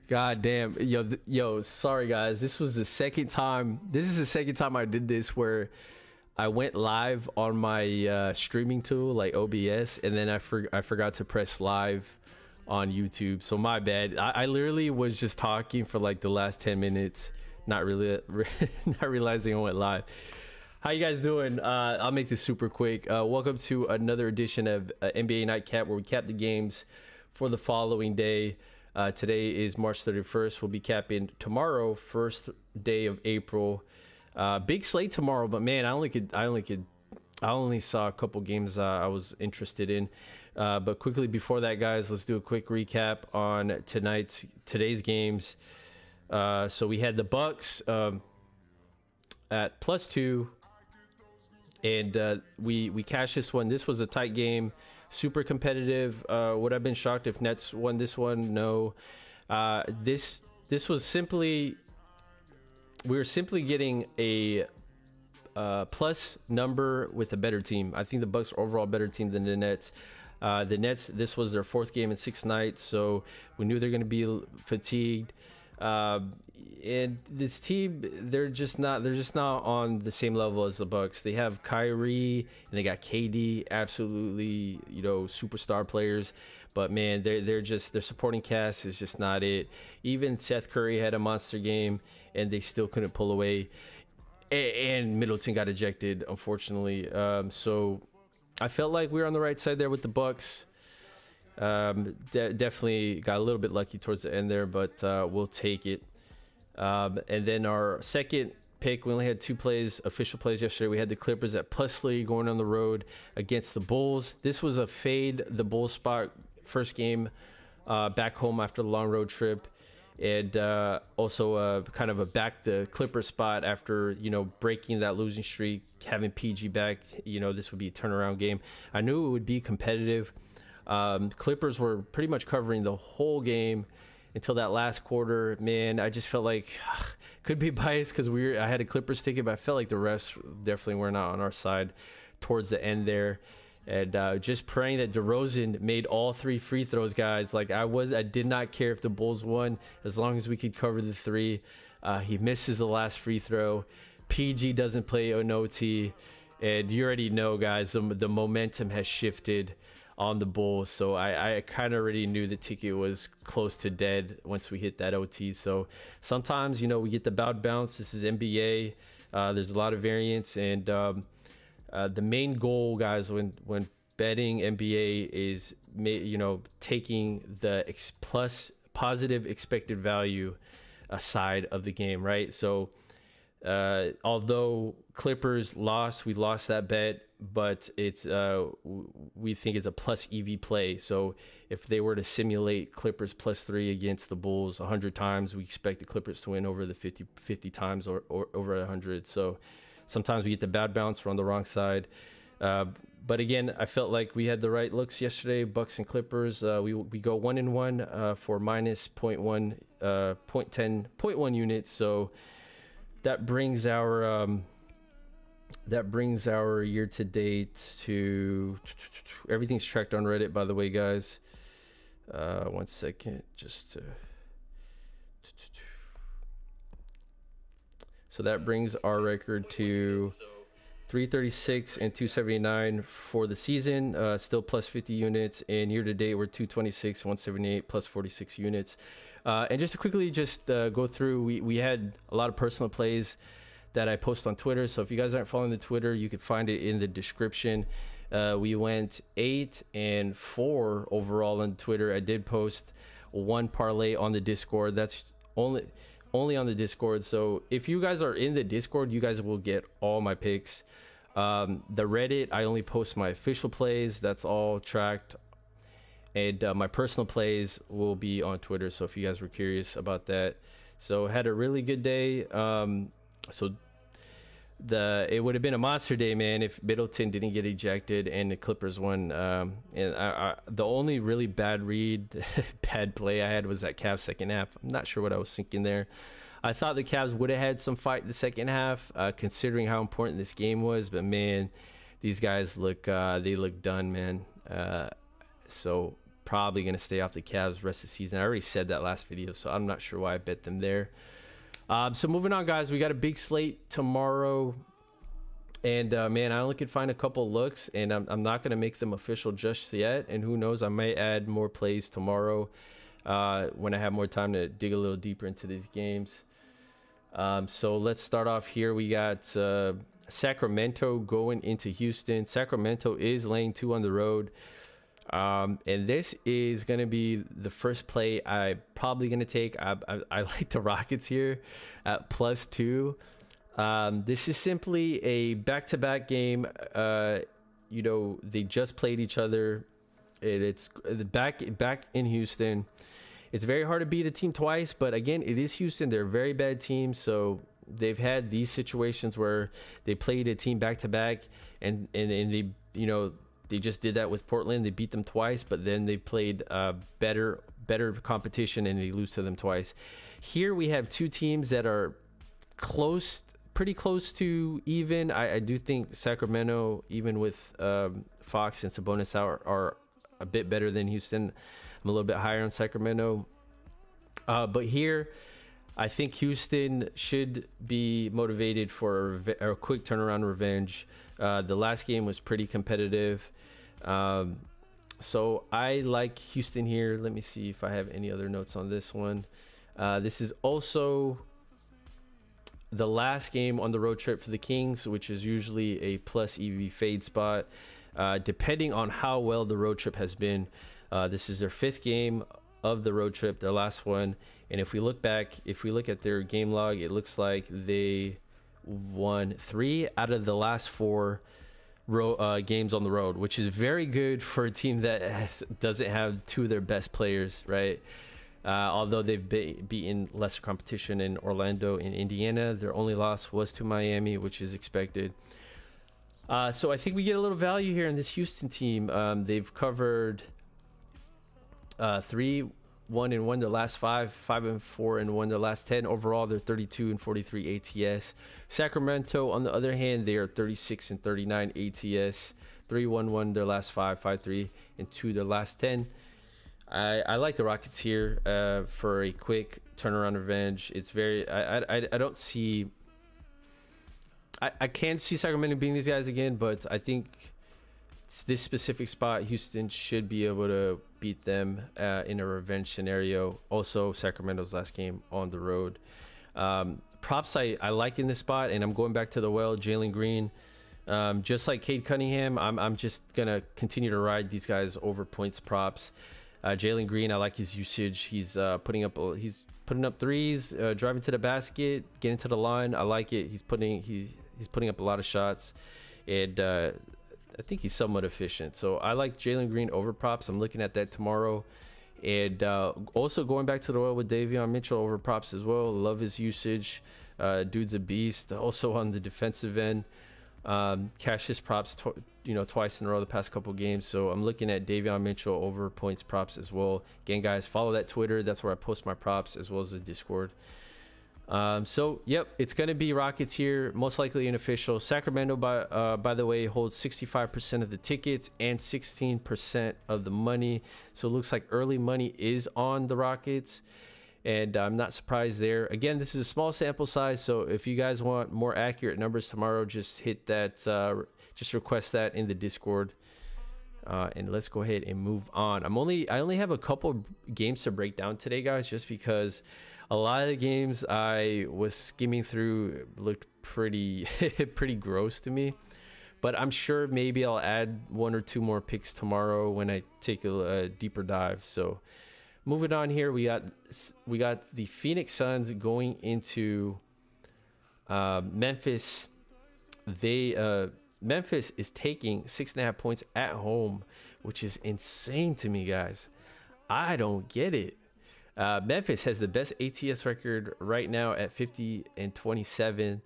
God damn, yo, sorry guys. This is the second time I did this where I went live on my streaming tool like OBS, and then I forgot to press live on YouTube. So my bad. I literally was just talking for like the last 10 minutes, not realizing I went live. How you guys doing? I'll make this super quick. Welcome to another edition of NBA Nightcap, where we cap the games for the following day. Today is March 31st. We'll be capping tomorrow, first day of April. Big slate tomorrow, but man, I only saw a couple games I was interested in. But quickly before that, guys, let's do a quick recap on today's games. So we had the Bucks at +2, and we cashed this one. This was a tight game, super competitive. Would have been shocked if Nets won this one. No. This was simply, we were simply getting a plus number with a better team. I think the Bucks are overall a better team than the Nets. The Nets, this was their 4th game in 6 nights, so we knew they're going to be fatigued. And this team, they're just not on the same level as the Bucks. They have Kyrie and they got KD, absolutely, superstar players, but man, their supporting cast is just not it. Even Seth Curry had a monster game and they still couldn't pull away, and Middleton got ejected, unfortunately. So I felt like we were on the right side there with the Bucks. Definitely got a little bit lucky towards the end there, but we'll take it. And then our second pick, we only had 2 official plays yesterday. We had the Clippers at +3 going on the road against the Bulls. This was a fade the Bulls spot, first game back home after the long road trip, and also kind of a back the Clippers spot after breaking that losing streak, having PG back. This would be a turnaround game. I knew it would be competitive. Clippers were pretty much covering the whole game until that last quarter. Man, I just felt like, could be biased because I had a Clippers ticket, but I felt like the refs definitely were not on our side towards the end there. And just praying that DeRozan made all 3 free throws, guys. Like I did not care if the Bulls won as long as we could cover the 3. He misses the last free throw. PG doesn't play an OT, and you already know, guys, the momentum has shifted on the Bulls. So I kind of already knew the ticket was close to dead once we hit that OT. So sometimes, we get the bad bounce. This is NBA. There's a lot of variance, and the main goal, guys, when betting NBA is, taking the plus positive expected value side of the game, right? So although Clippers lost, we lost that bet, but it's we think it's a plus EV play. So if they were to simulate Clippers +3 against the Bulls 100 times, we expect the Clippers to win over the 50 times or over 100. So sometimes we get the bad bounce, we're on the wrong side. But again, I felt like we had the right looks yesterday. Bucks and Clippers, we go 1-1 for minus 0.1 units. So that brings our year to date to, everything's tracked on Reddit, by the way, guys. 1 second, just to, so that brings our record to 336 and 279 for the season, still plus 50 units, and year to date we're 226, 178, plus 46 units. And just to quickly go through, we had a lot of personal plays that I post on Twitter. So if you guys aren't following the Twitter, you can find it in the description. We went 8 and 4 overall on Twitter. I did post 1 parlay on the Discord. That's only on the Discord. So if you guys are in the Discord, you guys will get all my picks. The Reddit, I only post my official plays. That's all tracked. And my personal plays will be on Twitter. So if you guys were curious about that. So had a really good day. So it would have been a monster day, man, if Middleton didn't get ejected and the Clippers won. And the only really bad play I had was that Cavs second half. I'm not sure what I was thinking there. I thought the Cavs would have had some fight the second half, considering how important this game was. But man, these guys look done, man. So probably going to stay off the Cavs the rest of the season. I already said that last video, so I'm not sure why I bet them there. So moving on, guys, we got a big slate tomorrow. And man, I only could find a couple looks, and I'm not going to make them official just yet. And who knows, I might add more plays tomorrow when I have more time to dig a little deeper into these games. So let's start off here. We got Sacramento going into Houston. Sacramento is laying 2 on the road. And this is going to be the first play I'm probably going to take. I like the Rockets here at +2. This is simply a back-to-back game. You know, they just played each other. It's back in Houston. It's very hard to beat a team twice, but again, it is Houston. They're a very bad team, so they've had these situations where they played a team back-to-back, and they, you know, they just did that with Portland. They beat them twice, but then they played better competition, and they lose to them twice. Here we have two teams that are pretty close to even. I do think Sacramento, even with Fox and Sabonis out, are a bit better than Houston. I'm a little bit higher on Sacramento. But here, I think Houston should be motivated for a quick turnaround revenge. The last game was pretty competitive. So I like Houston here. Let me see if I have any other notes on this one. This is also the last game on the road trip for the Kings, which is usually a plus EV fade spot. Depending on how well the road trip has been, this is their 5th game of the road trip, their last one. And if we look at their game log, it looks like they won 3 out of the last 4 games on the road, which is very good for a team that doesn't have 2 of their best players, right? Although they've beaten lesser competition in Orlando and Indiana, their only loss was to Miami, which is expected. So I think we get a little value here in this Houston team. They've covered 3-1-1 their last 5, 5-4-1 their last 10. Overall, they're 32-43 ATS. Sacramento, on the other hand, they are 36-39 ATS. 3-1-1 their last 5, 5-3-2 their last 10. I like the Rockets here for a quick turnaround revenge. It's very I don't see. I can't see Sacramento beating these guys again, but I think it's this specific spot, Houston should be able to beat them in a revenge scenario. Also, Sacramento's last game on the road. Props I like in this spot, and I'm going back to the well. Jalen Green, just like Cade Cunningham, I'm just gonna continue to ride these guys over points props. Jalen Green, I like his usage. He's putting up threes, driving to the basket, getting to the line. I like it. He's putting up a lot of shots, and I think he's somewhat efficient. So I like Jalen Green over props. I'm looking at that tomorrow. And also going back to the oil with Davion Mitchell over props as well. Love his usage. Dude's a beast. Also on the defensive end, cashed his props twice in a row the past couple games. So I'm looking at Davion Mitchell over points props as well. Again, guys, follow that Twitter. That's where I post my props, as well as the Discord. So yep, it's gonna be Rockets here, most likely unofficial. Sacramento, by the way, holds 65% of the tickets and 16% of the money. So it looks like early money is on the Rockets, and I'm not surprised there. Again, this is a small sample size, so if you guys want more accurate numbers tomorrow, just hit that, just request that in the Discord. And let's go ahead and move on. I only have a couple games to break down today, guys, just because a lot of the games I was skimming through looked pretty pretty gross to me. But I'm sure maybe I'll add 1 or 2 more picks tomorrow when I take a deeper dive. So moving on here, we got the Phoenix Suns going into Memphis. Memphis is taking 6.5 points at home, which is insane to me, guys. I don't get it. Memphis has the best ATS record right now at 50-27.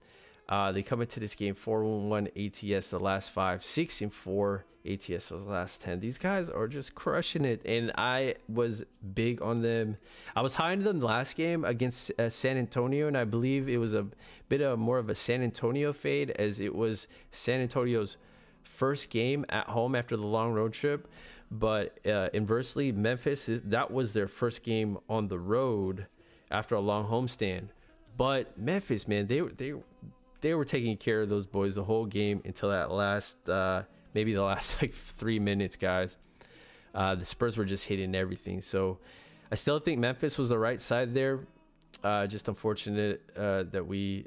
They come into this game 4-1 ATS the last 5, 6-4 ATS was the last 10. These guys are just crushing it, and I was big on them. I was high on them last game against San Antonio, and I believe it was a bit more of a San Antonio fade, as it was San Antonio's first game at home after the long road trip. But inversely, Memphis, that was their first game on the road after a long homestand. But Memphis, man, they were taking care of those boys the whole game until that last maybe the last like 3 minutes, guys. The Spurs were just hitting everything. So I still think Memphis was the right side there. Just unfortunate that we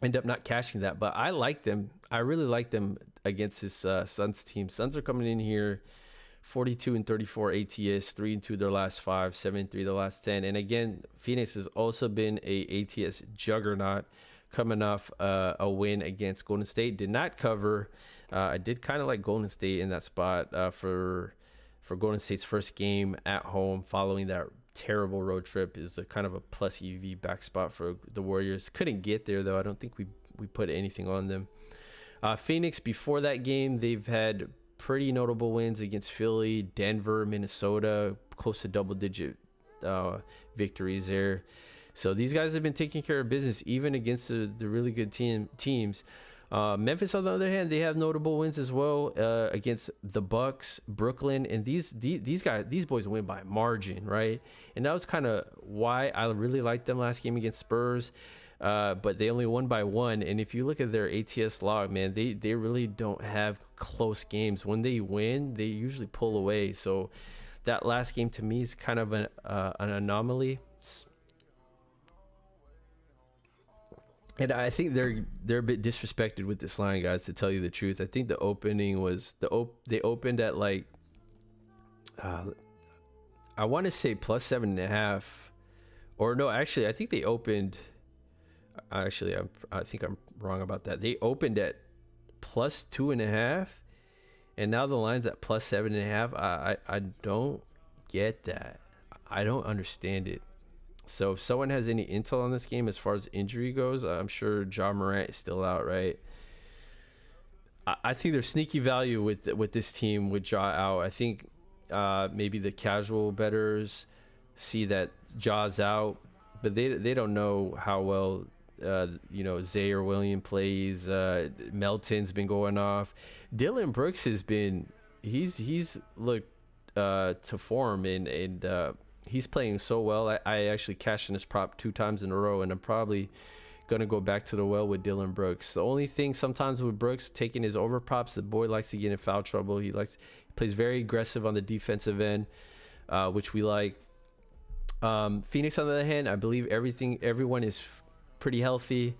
end up not cashing that. But I like them. I really like them against this Suns team. Suns are coming in here 42-34 ATS, 3-2 their last 5, 7-3 the last 10. And again, Phoenix has also been a ATS juggernaut, coming off a win against Golden State. Did not cover. I did kind of like Golden State in that spot for Golden State's first game at home following that terrible road trip. Is a kind of a plus EV back spot for the Warriors. Couldn't get there though. I don't think we put anything on them. Phoenix, before that game, they've had pretty notable wins against Philly, Denver, Minnesota, close to double-digit victories there. So these guys have been taking care of business even against the really good teams. Memphis, on the other hand, they have notable wins as well against the Bucks, Brooklyn, and these boys win by margin, right? And that was kind of why I really liked them last game against Spurs. But they only won by 1. And if you look at their ATS log, man, they really don't have close games. When they win, they usually pull away. So that last game to me is kind of an anomaly. And I think they're a bit disrespected with this line, guys, to tell you the truth. I think the opening was they opened at like I want to say plus 7.5, or no, actually I think they opened. Actually, I think I'm wrong about that. They opened at plus 2.5, and now the line's at plus 7.5. I don't get that. I don't understand it. So if someone has any intel on this game as far as injury goes, I'm sure Ja Morant is still out, right? I think there's sneaky value with this team with Ja out. I think maybe the casual bettors see that Ja's out, but they don't know how well Zaire Williams plays. Melton's been going off. Dylan Brooks has been he's looked to form and he's playing so well. I actually cashed in his prop 2 times in a row, and I'm probably gonna go back to the well with Dylan Brooks. The only thing sometimes with Brooks taking his over props, the boy likes to get in foul trouble. He plays very aggressive on the defensive end, which we like. Phoenix, on the other hand, I believe everyone is pretty healthy.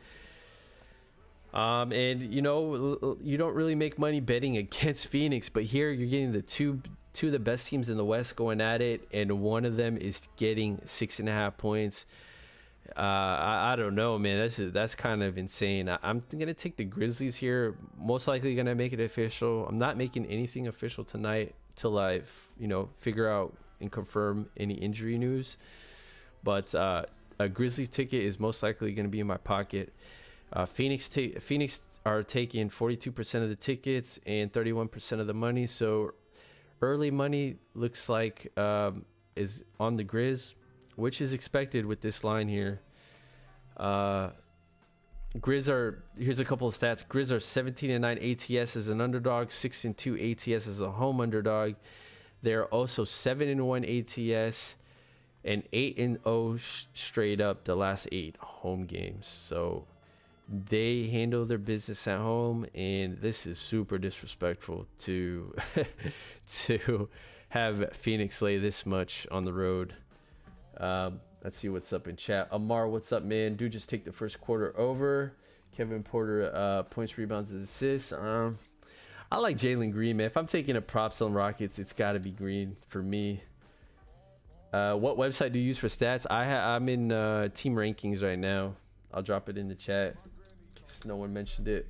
And you don't really make money betting against Phoenix, but here you're getting the two of the best teams in the West going at it, and one of them is getting 6.5 points. I don't know, man. That's kind of insane. I'm gonna take the Grizzlies here. Most likely gonna make it official. I'm not making anything official tonight till I figure out and confirm any injury news. But a Grizzlies ticket is most likely gonna be in my pocket. Phoenix are taking 42% of the tickets and 31% of the money. So early money looks like is on the Grizz, which is expected with this line here. Here's a couple of stats. Grizz are 17-9 ATS as an underdog, 6-2 ATS as a home underdog. They're also 7-1 ATS and 8-0 straight up the last 8 home games. So they handle their business at home, and this is super disrespectful to to have Phoenix lay this much on the road. Let's see what's up in chat. Amar, what's up, man? Dude, just take the first quarter over. Kevin Porter, points, rebounds, and assists. I like Jalen Green, man. If I'm taking a props on Rockets, it's got to be Green for me. What website do you use for stats? I'm in team rankings right now. I'll drop it in the chat. No one mentioned it.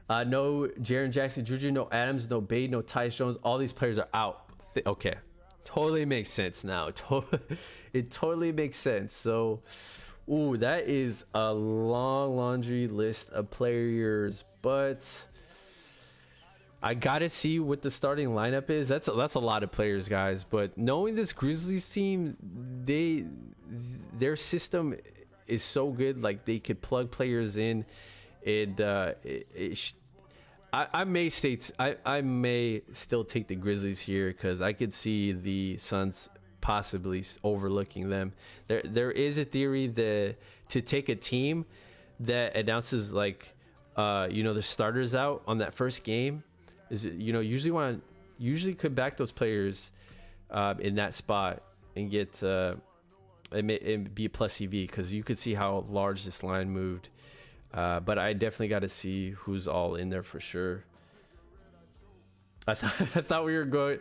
No Jaren Jackson Jr., no Adams, no Bade, no Tyus Jones. All these players are out. Okay. Totally makes sense now. It totally makes sense. So, that is a long laundry list of players, but I gotta see what the starting lineup is. That's a lot of players, guys. But knowing this Grizzlies team, their system is so good. Like, they could plug players in. I may state I may still take the Grizzlies here because I could see the Suns possibly overlooking them. There is a theory that to take a team that announces like the starters out on that first game is usually could back those players in that spot and get and be a plus EV because you could see how large this line moved. But I definitely got to see who's all in there for sure. I thought we were going.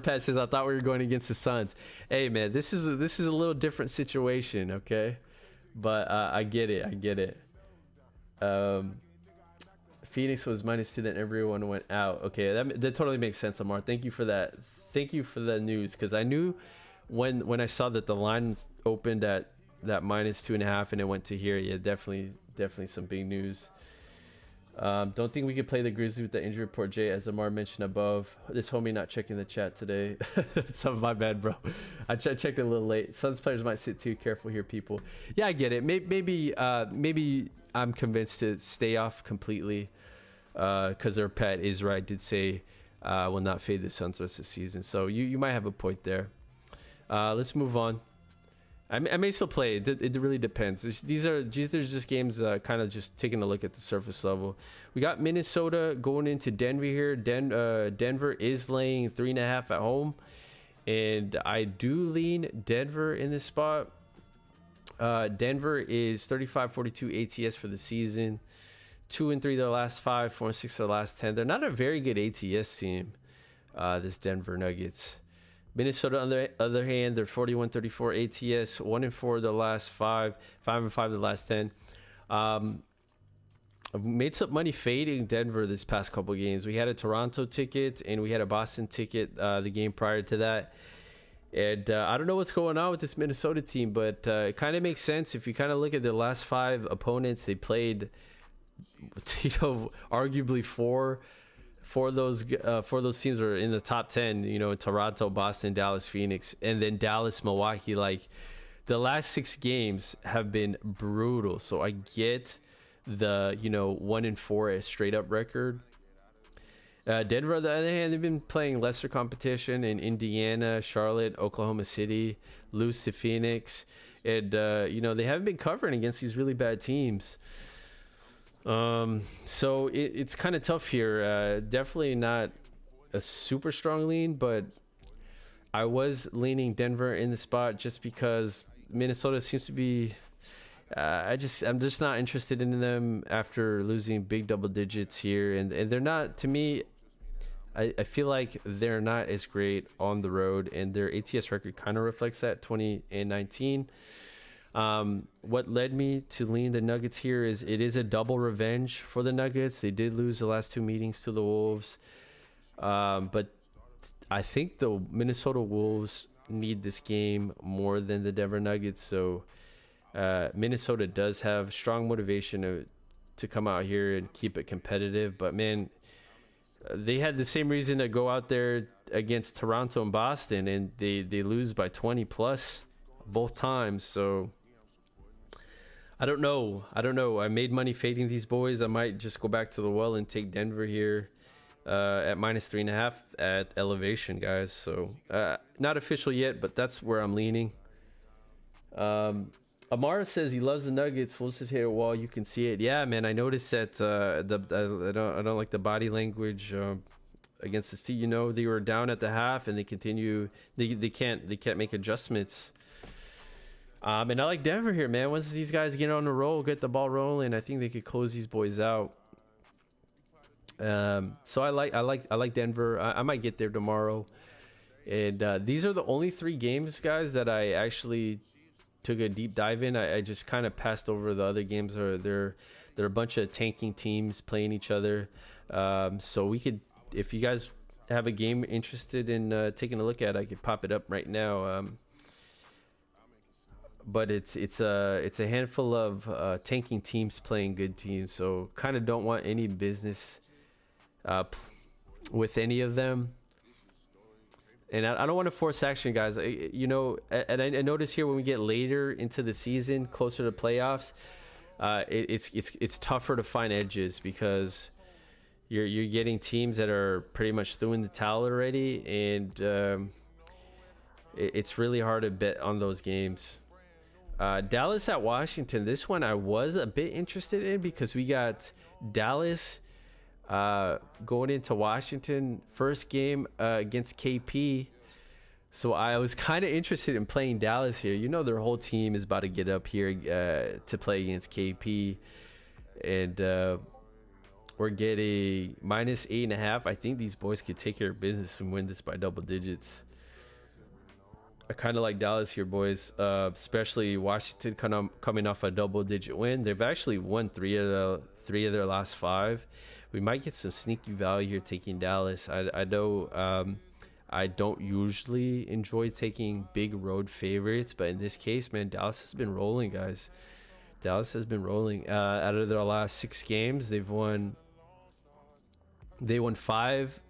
Pat says I thought we were going against the Suns. Hey man, this is a little different situation, okay? But I get it. Phoenix was -2, then everyone went out. Okay, that totally makes sense, Amar. Thank you for that. Thank you for the news because I knew when I saw that the line opened at that -2.5 and it went to here. Yeah, definitely some big news. Don't think we could play the Grizzlies with the injury report, Jay, as Amar mentioned above. This homie not checking the chat today. Some of my bad, bro. I checked it a little late. Suns players might sit too. Careful here, people. Yeah, I get it. Maybe I'm convinced to stay off completely because their pet is right. Did say will not fade the Suns rest of the season. So you might have a point there. Let's move on. I may still play. It really depends. These are just games kind of just taking a look at the surface level. We got Minnesota going into Denver here. Denver is laying 3.5 at home. And I do lean Denver in this spot. Denver is 35-42 ATS for the season. 2-3 their last 5, 4-6 their last 10. They're not a very good ATS team, this Denver Nuggets. Minnesota, on the other hand, they're 41-34 ATS, 1-4 the last 5, 5-5 the last 10. Made some money fading Denver this past couple games. We had a Toronto ticket and we had a Boston ticket the game prior to that. And I don't know what's going on with this Minnesota team, but it kind of makes sense if you kind of look at the last 5 opponents they played. Arguably four those teams are in the top 10, Toronto, Boston, Dallas, Phoenix, and then Dallas, Milwaukee. Like the last 6 games have been brutal. So I get the 1-4 straight up record. Denver, on the other hand, they've been playing lesser competition in Indiana, Charlotte, Oklahoma City, lose to Phoenix, and they haven't been covering against these really bad teams. So it's kind of tough here. Definitely not a super strong lean, but I was leaning Denver in the spot just because Minnesota seems to be I'm just not interested in them after losing big double digits here, and they're not, to me, I feel like they're not as great on the road, and their ATS record kind of reflects that, 20-19. What led me to lean the Nuggets here is it is a double revenge for the Nuggets. They did lose the last 2 meetings to the Wolves, but I think the Minnesota Wolves need this game more than the Denver Nuggets. So Minnesota does have strong motivation to come out here and keep it competitive. But man, they had the same reason to go out there against Toronto and Boston, and they lose by 20 plus both times. So I don't know. I made money fading these boys. I might just go back to the well and take Denver here at -3.5 at elevation, guys. So not official yet, but that's where I'm leaning. Amara says he loves the Nuggets. We'll sit here while you can see it. Yeah, man, I noticed that I don't like the body language against the sea. They were down at the half and they continue. They can't make adjustments. And I like Denver here, man. Once these guys get on the roll, get the ball rolling, I think they could close these boys out. So I like Denver. I might get there tomorrow. And these are the only 3 games, guys, that I actually took a deep dive in. I just kind of passed over the other games. They're a bunch of tanking teams playing each other. So we could, if you guys have a game interested in taking a look at, I could pop it up right now. But it's a handful of tanking teams playing good teams. So kind of don't want any business with any of them. And I don't want to force action, guys. And I notice here when we get later into the season, closer to playoffs, it's tougher to find edges because you're getting teams that are pretty much throwing the towel already, and it's really hard to bet on those games. Dallas at Washington. This one I was a bit interested in because we got Dallas going into Washington, first game against KP. So I was kind of interested in playing Dallas here. You know, their whole team is about to get up here to play against KP, and we're getting -8.5. I think these boys could take care of business and win this by double digits. I kind of like Dallas here, boys, especially Washington coming off a double-digit win. They've actually won three of their last 5. We might get some sneaky value here taking Dallas. I know I don't usually enjoy taking big road favorites, but in this case, man, Dallas has been rolling, guys. Dallas has been rolling. Out of their last 6 games, they won 5.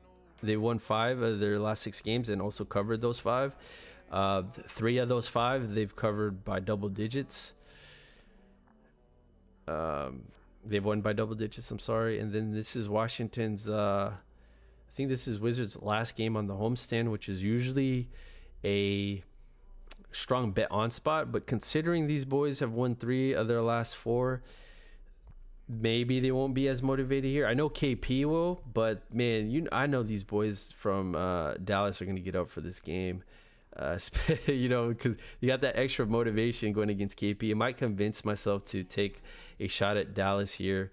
They won 5 of their last 6 games and also covered those 5. 3 of those 5 they've covered by double digits. They've won by double digits, I'm sorry. And then this is Washington's I think this is Wizards' last game on the homestand, which is usually a strong bet on spot, but considering these boys have won 3 of their last 4, maybe they won't be as motivated here. I know KP will, but man, I know these boys from Dallas are going to get up for this game. Because you got that extra motivation going against KP. It might convince myself to take a shot at Dallas here.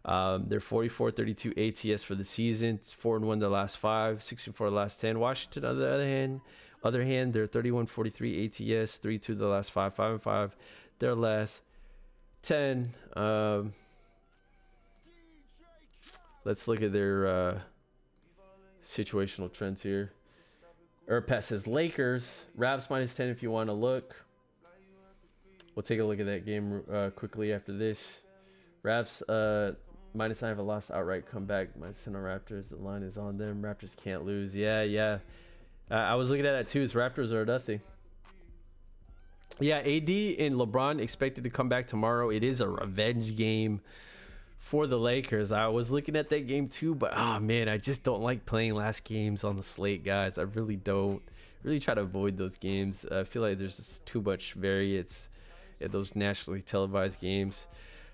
They're 44-32 ATS for the season. It's 4-1 the last 5, 6-4 the last 10. Washington, on the other hand, they're 31-43 ATS, 3-2 the last 5, 5-5 their last 10. Let's look at their situational trends here. Urpat says Lakers. Raps -10 if you want to look. We'll take a look at that game quickly after this. Raps -9 have a lost outright comeback. -10 on Raptors. The line is on them. Raptors can't lose. Yeah. I was looking at that too. His Raptors are nothing. Yeah, AD and LeBron expected to come back tomorrow. It is a revenge game for the Lakers. I was looking at that game too, but man, I just don't like playing last games on the slate, guys. I really don't. Really try to avoid those games. I feel like there's just too much variance in those nationally televised games.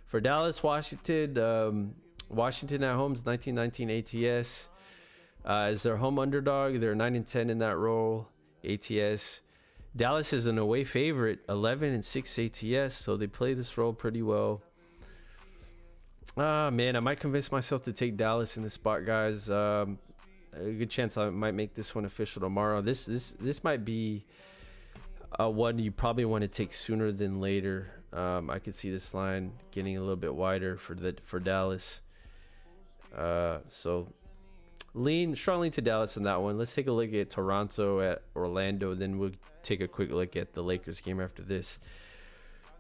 For Dallas, Washington, Washington at home is 19-19 ATS. As their home underdog, they're 9-10 in that role. ATS. Dallas is an away favorite, 11-6 ATS, so they play this role pretty well. Man, I might convince myself to take Dallas in this spot, guys. A good chance I might make this one official tomorrow. This might be one you probably want to take sooner than later. I could see this line getting a little bit wider for Dallas. So strong lean to Dallas in that one. Let's take a look at Toronto at Orlando, then we'll take a quick look at the Lakers game after this.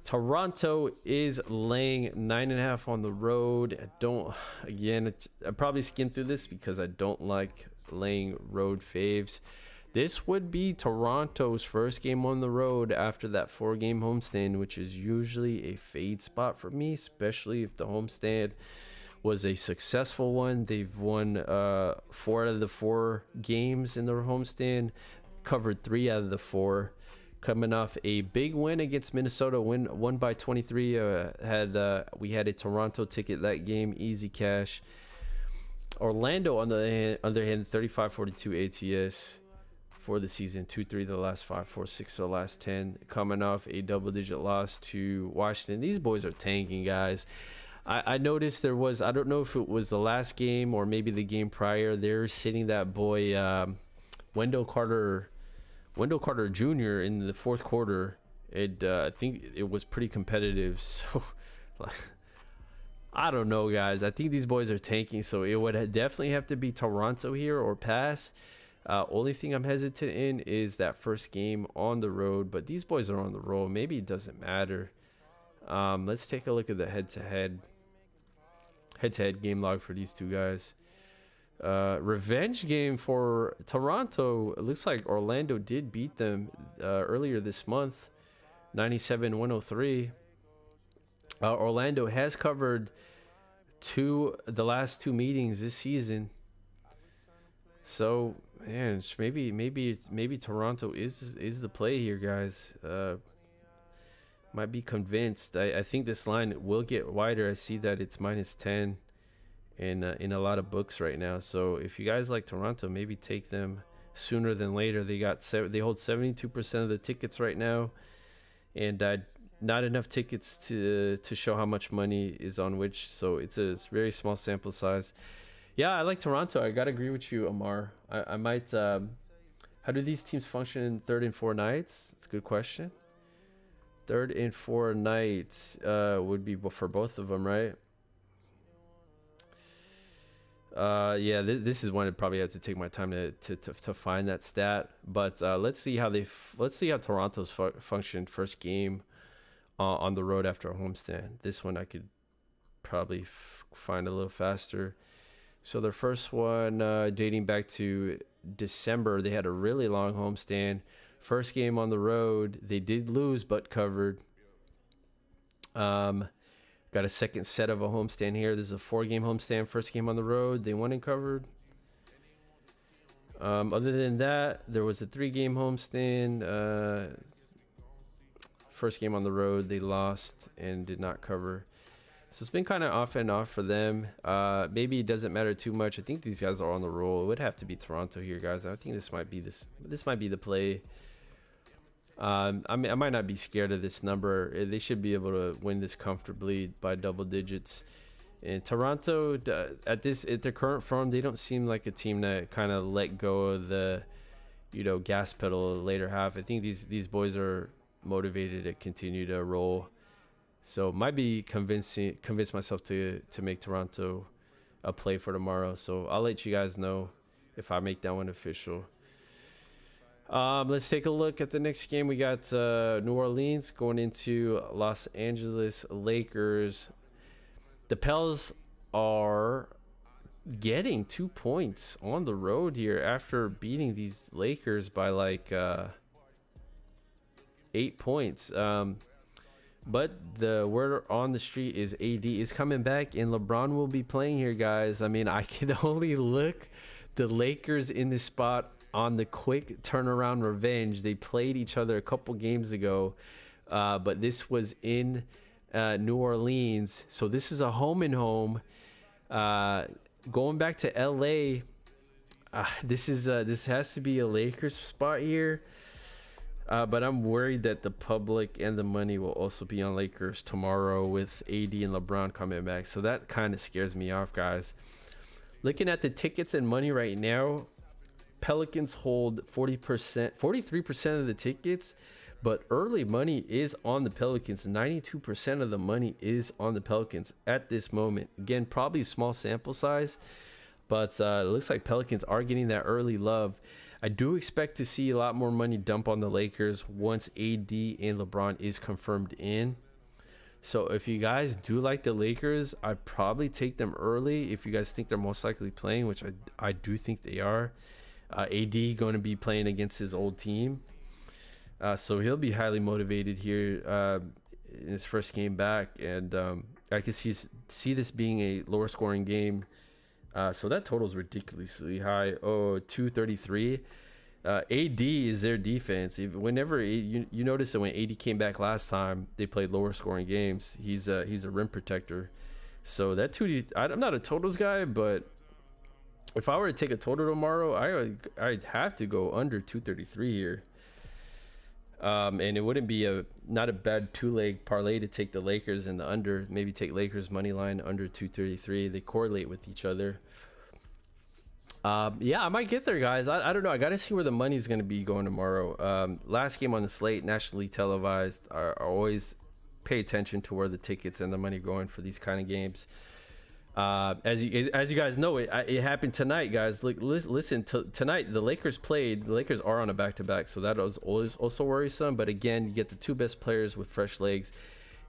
Toronto is laying 9.5 on the road. I probably skimmed through this because I don't like laying road faves. This would be Toronto's first game on the road after that 4-game homestand, which is usually a fade spot for me, especially if the homestand was a successful one. They've won 4 out of the 4 games in their homestand, covered 3 out of the 4. Coming off a big win against Minnesota, won by 23. We had a Toronto ticket that game, easy cash. Orlando, on the other hand, 35-42 ATS for the season, 2-3 the last 5, 4-6 the last 10. Coming off a double-digit loss to Washington. These boys are tanking, guys. I noticed there was, I don't know if it was the last game or maybe the game prior, they're sitting that boy Wendell Carter Jr. in the 4th quarter. I think it was pretty competitive. So, I don't know, guys. I think these boys are tanking, so it would definitely have to be Toronto here or pass. Only thing I'm hesitant in is that first game on the road, but these boys are on the road. Maybe it doesn't matter. Let's take a look at the head-to-head game log for these two guys. Revenge game for Toronto. It looks like Orlando did beat them earlier this month, 97-103. Orlando has covered the last two meetings this season. So man, maybe Toronto is the play here, guys. Might be convinced. I think this line will get wider. I see that it's -10 in a lot of books right now. So if you guys like Toronto, maybe take them sooner than later. They hold 72% of the tickets right now, and not enough tickets to show how much money is on which. So it's a very small sample size. Yeah, I like Toronto. I gotta agree with you, Amar. I might. How do these teams function in third and four nights? It's a good question. Third and four nights would be for both of them, right? Yeah, this is one I'd probably have to take my time to find that stat. But let's see how Toronto's functioned first game on the road after a homestand. This one I could probably find a little faster. So their first one, dating back to December, they had a really long homestand. First game on the road, they did lose but covered. Got a second set of a homestand here. This is a 4-game homestand. First game on the road, they won and covered. Other than that, there was a 3-game homestand. First game on the road, they lost and did not cover. So it's been kind of off and off for them. Maybe it doesn't matter too much. I think these guys are on the roll. It would have to be Toronto here, guys. I think this might be the play. I might not be scared of this number. They should be able to win this comfortably by double digits. And Toronto, at their current form, they don't seem like a team that kind of let go of the, gas pedal later half. I think these boys are motivated to continue to roll. So might be convince myself to make Toronto a play for tomorrow. So I'll let you guys know if I make that one official. Let's take a look at the next game. We got New Orleans going into Los Angeles Lakers. The Pels are getting 2 points on the road here after beating these Lakers by like 8 points. But the word on the street is AD is coming back and LeBron will be playing here, guys. I mean, I can only look the Lakers in this spot on the quick turnaround revenge. They played each other a couple games ago, but this was in New Orleans. So this is a home and home. Going back to LA, this has to be a Lakers spot here. But I'm worried that the public and the money will also be on Lakers tomorrow with AD and LeBron coming back. So that kind of scares me off, guys. Looking at the tickets and money right now, Pelicans hold 43% of the tickets, but early money is on the Pelicans. 92% of the money is on the Pelicans at this moment. Again, probably a small sample size, but it looks like Pelicans are getting that early love. I do expect to see a lot more money dump on the Lakers once AD and LeBron is confirmed in. So if you guys do like the Lakers, I'd probably take them early. If you guys think they're most likely playing, which I do think they are. AD going to be playing against his old team. So he'll be highly motivated here in his first game back. And I can see this being a lower scoring game. So that total is ridiculously high. 233. AD is their defense. Whenever you notice that when AD came back last time, they played lower scoring games. He's a rim protector. So that I'm not a totals guy, but if I were to take a total tomorrow, I'd have to go under 233 here. And it wouldn't be not a bad 2-leg parlay to take the Lakers and the under. Maybe take Lakers money line under 233. They correlate with each other. Yeah, I might get there, guys. I don't know. I got to see where the money's going to be going tomorrow. Last game on the slate, nationally televised. I always pay attention to where the tickets and the money going for these kind of games. As you guys know, it happened tonight, guys. Listen, tonight the Lakers played. The Lakers are on a back-to-back, so that was always also worrisome. But again, you get the two best players with fresh legs.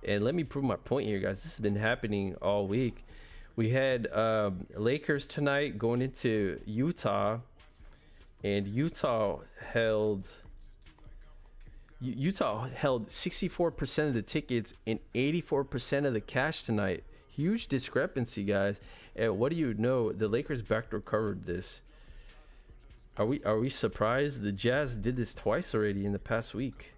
And let me prove my point here, guys. This has been happening all week. We had Lakers tonight going into Utah, and Utah held 64% of the tickets and 84% of the cash tonight. Huge discrepancy, guys. And what do you know? The Lakers backdoor covered this. Are we surprised? The Jazz did this twice already in the past week.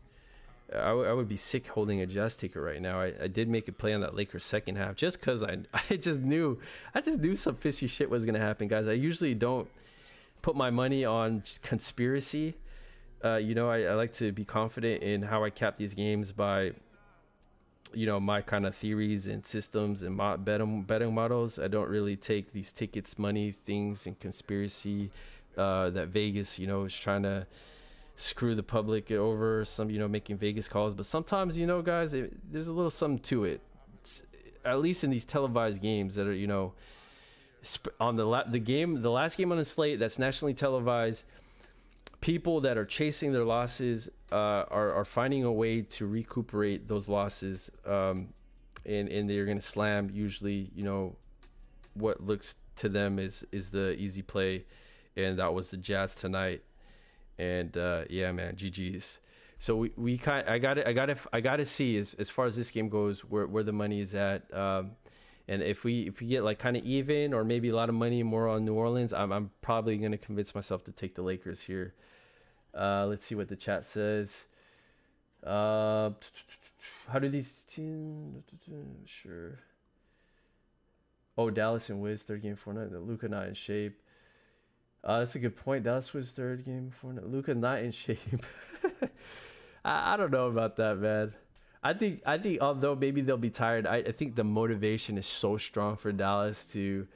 I would be sick holding a Jazz ticket right now. I did make a play on that Lakers second half just because I just knew some fishy shit was gonna happen, guys. I usually don't put my money on conspiracy. I like to be confident in how I cap these games by my kind of theories and systems and betting models. I don't really take these tickets, money things, and conspiracy that Vegas is trying to screw the public over, some making Vegas calls. But sometimes guys, there's a little something to it. At least in these televised games that are on the last game on the slate that's nationally televised, people that are chasing their losses are finding a way to recuperate those losses, and they're gonna slam usually what looks to them is the easy play, and that was the Jazz tonight. And yeah, man, GG's. So I gotta see as far as this game goes where the money is at, and if we get like kind of even or maybe a lot of money more on New Orleans, I'm probably gonna convince myself to take the Lakers here. Let's see what the chat says. How do these teams? Sure. Oh, Dallas and Wiz third game 4-9. Luka not in shape. That's a good point. Dallas was third game 4-9. Luka not in shape. I don't know about that, man. I think although maybe they'll be tired, I think the motivation is so strong for Dallas to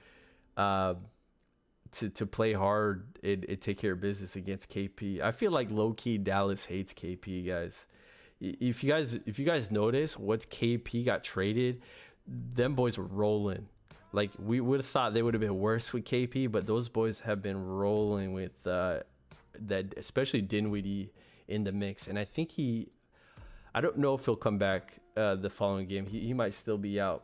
play hard and take care of business against KP. I feel like low key Dallas hates KP, guys. If you guys notice, once KP got traded, them boys were rolling. Like we would have thought they would have been worse with KP, but those boys have been rolling with that, especially Dinwiddie in the mix. And I think I don't know if he'll come back the following game. He might still be out.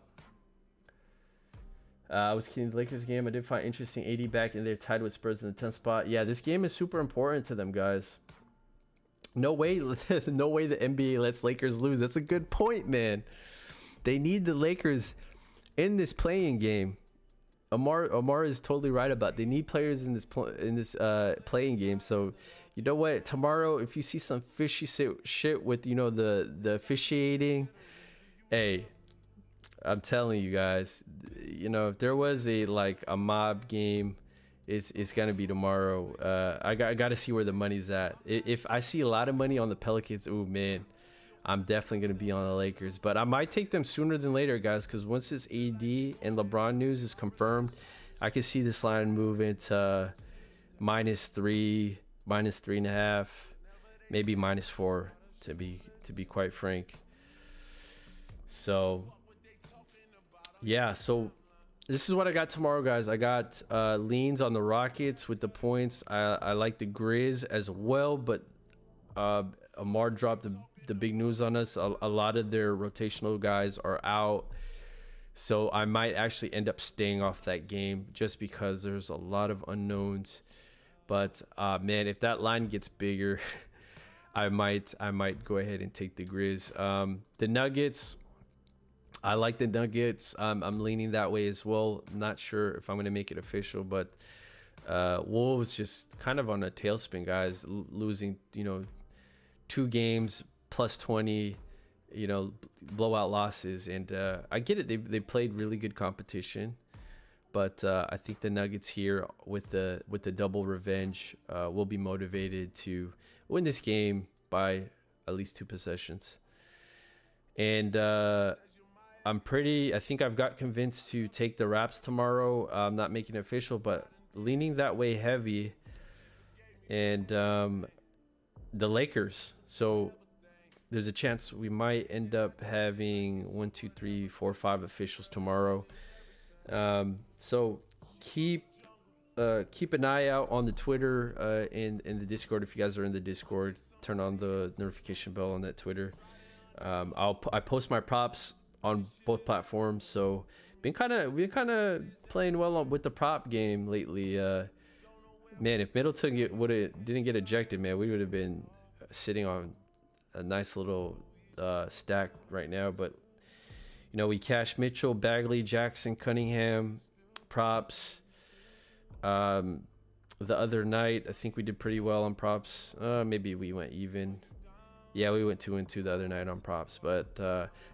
I was kidding. The Lakers game I did find interesting. AD back and they're tied with Spurs in the 10th spot. Yeah, this game is super important to them, guys. No way the NBA lets Lakers lose. That's a good point, man. They need the Lakers in this playing game. Amar is totally right about it. They need players in this playing game. So you know what? Tomorrow, if you see some fishy shit with the officiating, hey, I'm telling you guys, if there was a mob game, it's gonna be tomorrow. I got to see where the money's at. If I see a lot of money on the Pelicans, ooh man, I'm definitely gonna be on the Lakers. But I might take them sooner than later, guys, because once this AD and LeBron news is confirmed, I can see this line move into -3, -3.5, maybe -4 to be quite frank. So yeah, so this is what I got tomorrow, guys. I got leans on the Rockets with the points. I like the Grizz as well, but Amar dropped the big news on us. A lot of their rotational guys are out, so I might actually end up staying off that game just because there's a lot of unknowns. But man, if that line gets bigger, I might go ahead and take the Grizz. The Nuggets, I like the Nuggets. I'm leaning that way as well. Not sure if I'm going to make it official, but Wolves just kind of on a tailspin, guys. Losing, 2 games plus 20, blowout losses. And I get it. They played really good competition. But I think the Nuggets here with the double revenge will be motivated to win this game by at least 2 possessions. And I think I've got convinced to take the Raps tomorrow. I'm not making it official, but leaning that way heavy. And the Lakers. So there's a chance we might end up having 1, 2, 3, 4, 5 officials tomorrow. So keep an eye out on the Twitter and the Discord. If you guys are in the Discord, turn on the notification bell on that Twitter. I post my props on both platforms, so we've been kind of playing well with the prop game lately. Man, if Middleton didn't get ejected, man, we would have been sitting on a nice little stack right now. But We cashed Mitchell, Bagley, Jackson, Cunningham props. The other night, I think we did pretty well on props. Maybe we went even. Yeah, we went 2-2 the other night on props. But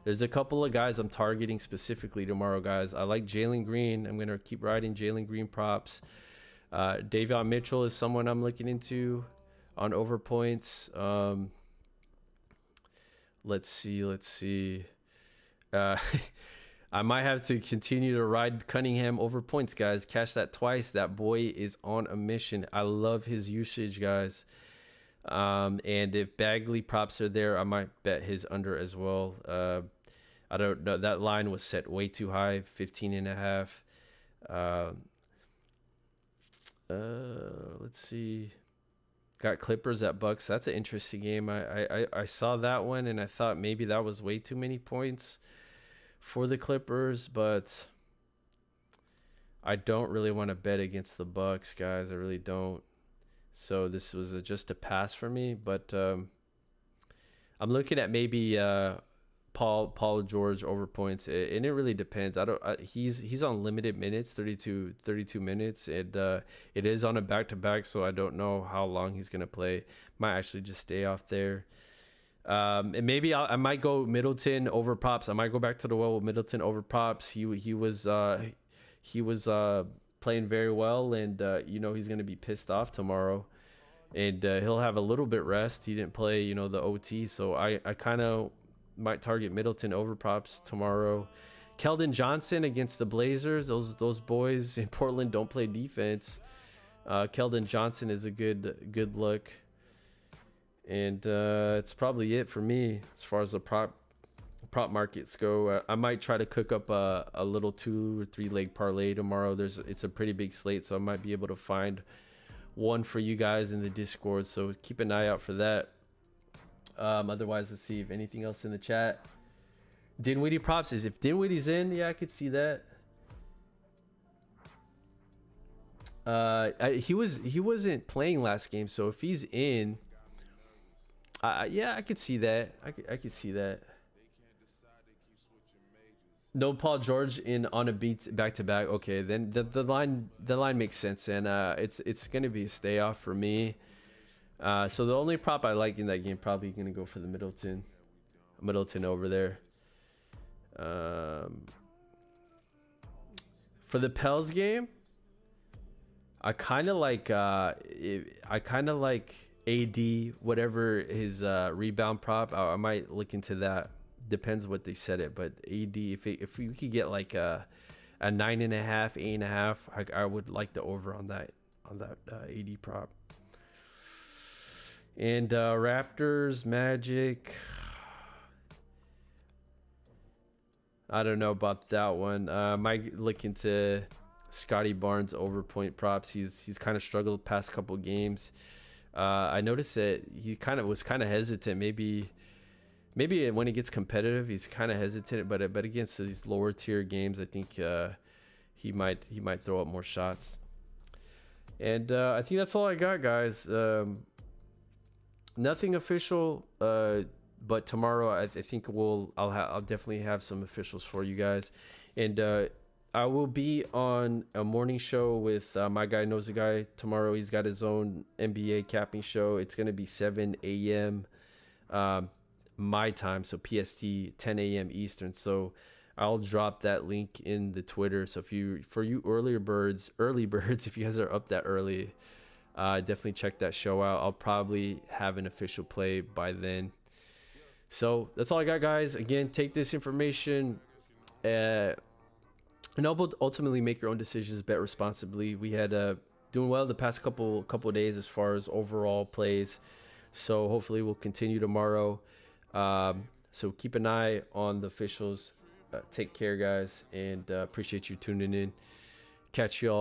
there's a couple of guys I'm targeting specifically tomorrow, guys. I like Jalen Green. I'm going to keep riding Jalen Green props. Davion Mitchell is someone I'm looking into on over points. Let's see. I might have to continue to ride Cunningham over points, guys. Cash that twice. That boy is on a mission. I love his usage, guys. And if Bagley props are there, I might bet his under as well. I don't know. That line was set way too high, 15.5. Let's see. Got Clippers at Bucks. That's an interesting game. I saw that one and I thought maybe that was way too many points for the Clippers, but I don't really want to bet against the Bucks, guys. I really don't. So this was just a pass for me, but I'm looking at maybe Paul George over points, and it really depends. He's on limited minutes, 32 minutes, and it is on a back-to-back, so I don't know how long he's gonna play. Might actually just stay off there. And maybe I might go Middleton over props. I might go back to the well with Middleton over props. He was playing very well, and he's gonna be pissed off tomorrow, and he'll have a little bit rest. He didn't play the OT, so I kind of might target Middleton over props tomorrow. Keldon Johnson against the Blazers. Those boys in Portland don't play defense. Keldon Johnson is a good look. And it's probably it for me as far as the prop markets go. I might try to cook up a little 2 or 3 leg parlay tomorrow. It's a pretty big slate, so I might be able to find one for you guys in the Discord. So keep an eye out for that. Otherwise, let's see if anything else in the chat. Dinwiddie props is if Dinwiddie's in, yeah, I could see that. He wasn't playing last game, so if he's in, yeah, I could see that. I could see that. No Paul George on a beat back to back. Okay, then the line makes sense, and it's gonna be a stay off for me. So the only prop I like in that game probably gonna go for the Middleton over there. For the Pels game, I kind of like AD, whatever his rebound prop. I might look into that. Depends what they set it, but AD, if we could get like a 9.5, 8.5, I would like the over on that AD prop. And Raptors, Magic, I don't know about that one. Might look into Scotty Barnes over point props. He's kind of struggled past couple games. I noticed that he was kind of hesitant. Maybe when he gets competitive, he's kind of hesitant. But against these lower tier games, I think he might throw up more shots. And I think that's all I got, guys. Nothing official, but tomorrow I think I'll definitely have some officials for you guys, and I will be on a morning show with my guy knows a guy tomorrow. He's got his own NBA capping show. It's gonna be 7 a.m. My time, so PST, 10 a.m. Eastern. So I'll drop that link in the Twitter. So for you early birds, if you guys are up that early, definitely check that show out. I'll probably have an official play by then. So that's all I got, guys. Again, take this information and ultimately make your own decisions. Bet responsibly. We had doing well the past couple of days as far as overall plays. So hopefully we'll continue tomorrow. So keep an eye on the officials. Take care, guys, and appreciate you tuning in. Catch you all.